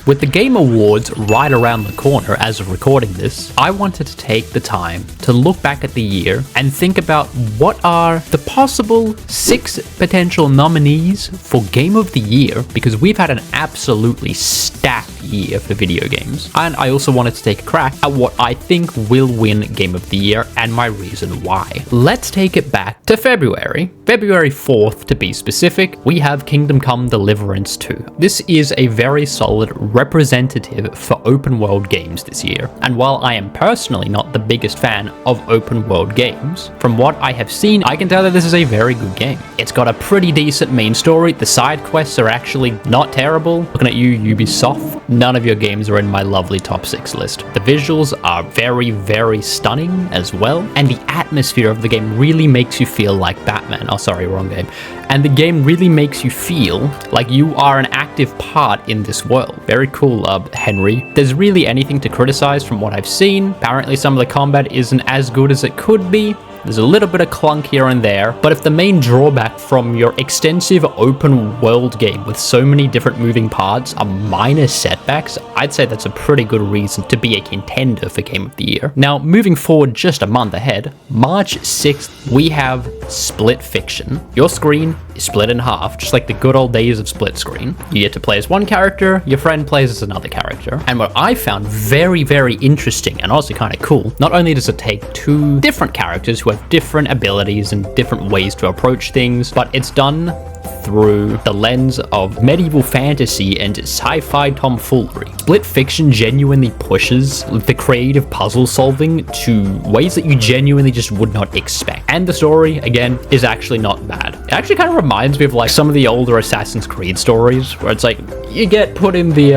With the Game Awards right around the corner as of recording this, I wanted to take the time to look back at the year and think about what are the possible 6 potential nominees for Game of the Year, because we've had an absolutely stacked year for video games. And I also wanted to take a crack at what I think will win Game of the Year and my reason why. Let's take it back to February 4th to be specific. We have Kingdom Come Deliverance 2. This is a very solid representative for open world games this year, and while I am personally not the biggest fan of open world games, from what I have seen I can tell that this is a very good game. It's got a pretty decent main story, the side quests are actually not terrible. Looking at you, Ubisoft, none of your games are in my lovely top 6 list. The visuals are very, very stunning as well, and the atmosphere of the game really makes you feel like Batman. Oh sorry, wrong game. And the game really makes you feel like you are an active part in this world. Very cool, Henry. There's really anything to criticize from what I've seen. Apparently some of the combat isn't as good as it could be. There's a little bit of clunk here and there, but if the main drawback from your extensive open world game with so many different moving parts are minor setbacks, I'd say that's a pretty good reason to be a contender for Game of the Year. Now, moving forward just a month ahead, March 6th, we have Split Fiction. Your screen is split in half, just like the good old days of split screen. You get to play as one character, your friend plays as another character. And what I found very, very interesting and also kind of cool, not only does it take 2 different characters who have different abilities and different ways to approach things, but it's done through the lens of medieval fantasy and sci-fi tomfoolery. Split Fiction genuinely pushes the creative puzzle solving to ways that you genuinely just would not expect. And the story, again, is actually not bad. It actually kind of reminds me of like some of the older Assassin's Creed stories, where it's like, you get put in the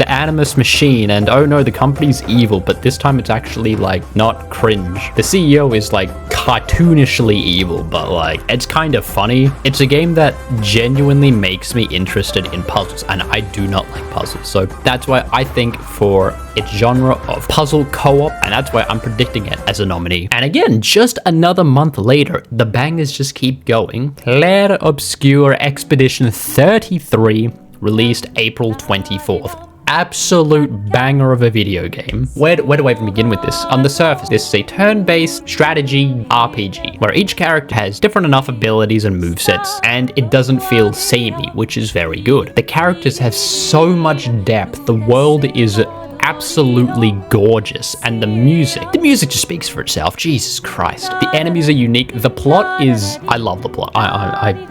Animus machine and oh no, the company's evil, but this time it's actually like not cringe. The CEO is like cartoonishly evil, but like it's kind of funny. It's a game that genuinely makes me interested in puzzles, and I do not like puzzles, so that's why I think for its genre of puzzle co-op, and that's why I'm predicting it as a nominee. And again, just another month later, the bangers just keep going. Clair Obscur Expedition 33 released April 24th. Absolute banger of a video game. Where do I even begin with this? On the surface, this is a turn-based strategy RPG where each character has different enough abilities and movesets, and it doesn't feel samey, which is very good. The characters have so much depth. The world is absolutely gorgeous, and the music just speaks for itself. Jesus Christ. The enemies are unique. The plot is, I love the plot.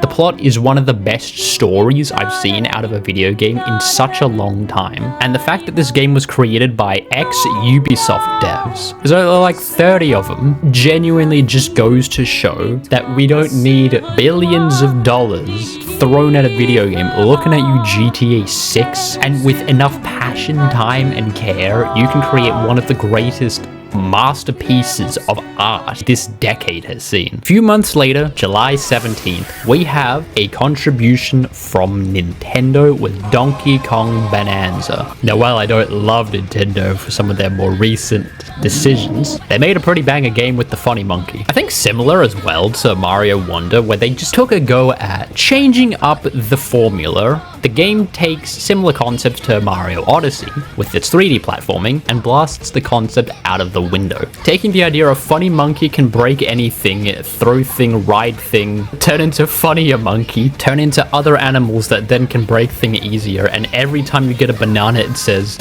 The plot is one of the best stories I've seen out of a video game in such a long time. And the fact that this game was created by ex-Ubisoft devs, there's like 30 of them, genuinely just goes to show that we don't need billions of dollars thrown at a video game. Looking at you, GTA 6, and with enough passion, time, and care, you can create one of the greatest masterpieces of art this decade has seen. A few months later, July 17th, we have a contribution from Nintendo with Donkey Kong Bonanza. Now, while I don't love Nintendo for some of their more recent decisions, they made a pretty banger game with the funny monkey. I think similar as well to Mario Wonder, where they just took a go at changing up the formula. The game takes similar concepts to Mario Odyssey with its 3D platforming and blasts the concept out of the window. Taking the idea of funny monkey can break anything, throw thing, ride thing, turn into funnier monkey, turn into other animals that then can break thing easier, and every time you get a banana it says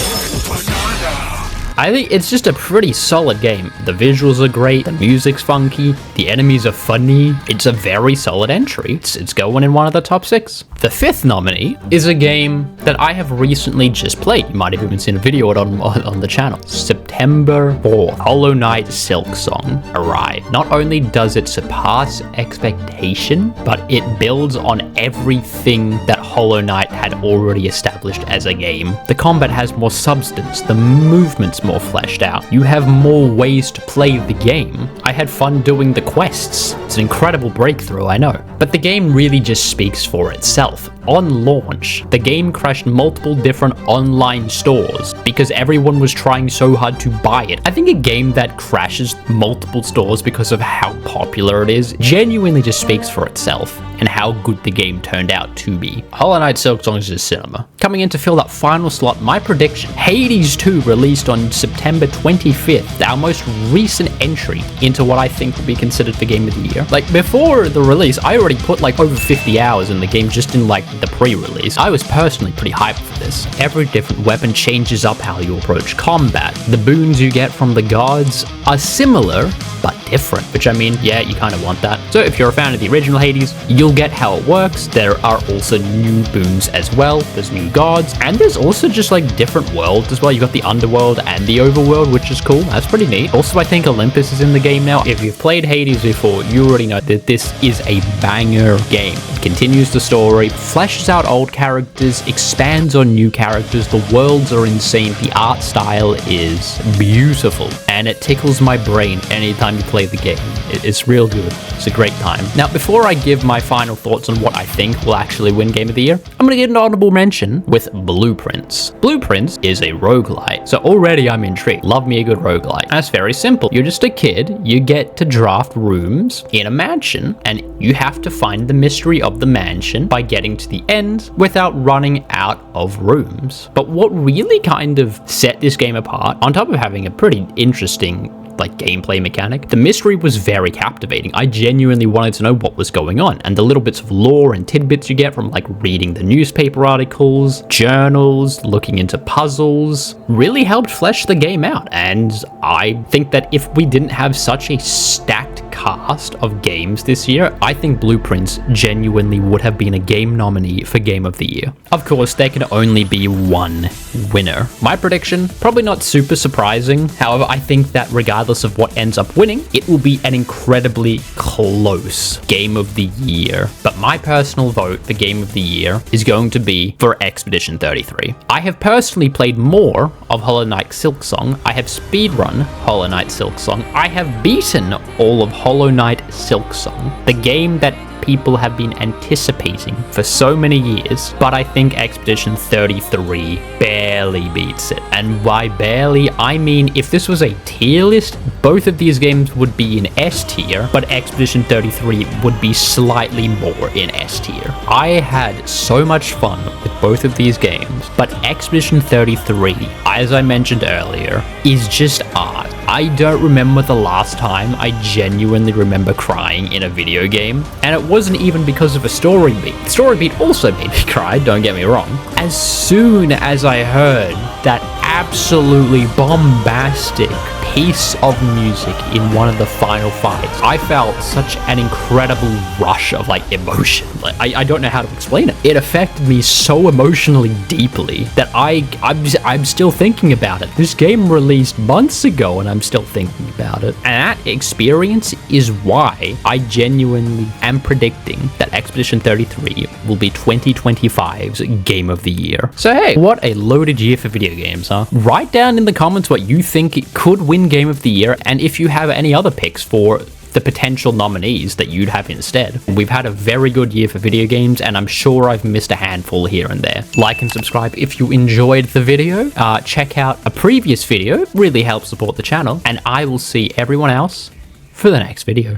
I think it's just a pretty solid game. The visuals are great, the music's funky, the enemies are funny. It's a very solid entry. It's going in one of the top 6. The 5th nominee is a game that I have recently just played. You might have even seen a video on the channel. September 4th, Hollow Knight Silksong arrived. Not only does it surpass expectation, but it builds on everything that Hollow Knight had already established as a game. The combat has more substance, the movement's more fleshed out. You have more ways to play the game. I had fun doing the quests. It's an incredible breakthrough, I know. But the game really just speaks for itself. on launch, the game crashed multiple different online stores because everyone was trying so hard to buy it. I think a game that crashes multiple stores because of how popular it is genuinely just speaks for itself and how good the game turned out to be. Hollow Knight Silksong is a cinema. Coming in to fill that final slot, my prediction, Hades 2 released on September 25th, our most recent entry into what I think will be considered the game of the year. Like, before the release, I already put like over 50 hours in the game just in like the pre-release. I was personally pretty hyped for this. Every different weapon changes up how you approach combat. The boons you get from the gods are similar, but different, which I mean, yeah, you kind of want that. So if you're a fan of the original Hades, you'll get how it works. There are also new boons as well. There's new gods, and there's also just like different worlds as well. You got the underworld and the overworld, which is cool. That's pretty neat. Also, I think Olympus is in the game now. If you've played Hades before, you already know that this is a banger game. It continues the story, fleshes out old characters, expands on new characters. The worlds are insane. The art style is beautiful, and it tickles my brain anytime you play the game. It's real good. It's a great time. Now, before I give my final thoughts on what I think will actually win Game of the Year, I'm gonna get an honorable mention with Blueprints. Blueprints is a roguelite, so already I'm intrigued. Love me a good roguelite. And it's very simple. You're just a kid, you get to draft rooms in a mansion, and you have to find the mystery of the mansion by getting to the end without running out of rooms. But what really kind of set this game apart, on top of having a pretty interesting like gameplay mechanic, the mystery was very captivating. I genuinely wanted to know what was going on, and the little bits of lore and tidbits you get from like reading the newspaper articles, journals, looking into puzzles really helped flesh the game out. And I think that if we didn't have such a stacked cast of games this year, I think Blueprints genuinely would have been a game nominee for Game of the Year. Of course, there can only be one winner. My prediction, probably not super surprising. However, I think that regardless of what ends up winning, it will be an incredibly close Game of the Year. But my personal vote for Game of the Year is going to be for Expedition 33. I have personally played more of Hollow Knight Silksong. I have speedrun Hollow Knight Silksong. I have beaten all of Hollow Knight Silksong, the game that people have been anticipating for so many years, but I think Expedition 33 barely beats it. And by barely, I mean if this was a tier list, both of these games would be in S tier, but Expedition 33 would be slightly more in S tier. I had so much fun with both of these games, but Expedition 33, as I mentioned earlier, is just art. I don't remember the last time I genuinely remember crying in a video game, and it wasn't even because of a story beat. The story beat also made me cry, don't get me wrong. As soon as I heard that absolutely bombastic piece of music in one of the final fights, I felt such an incredible rush of like emotion. Like I don't know how to explain it. It affected me so emotionally deeply that I'm still thinking about it. This game released months ago and I'm still thinking about it. And that experience is why I genuinely am predicting that Expedition 33 will be 2025's Game of the Year. So hey, what a loaded year for video games, huh? Write down in the comments what you think it could win Game of the Year, and if you have any other picks for the potential nominees that you'd have instead. We've had a very good year for video games, and I'm sure I've missed a handful here and there. Like and subscribe if you enjoyed the video. Check out a previous video, it really helps support the channel, and I will see everyone else for the next video.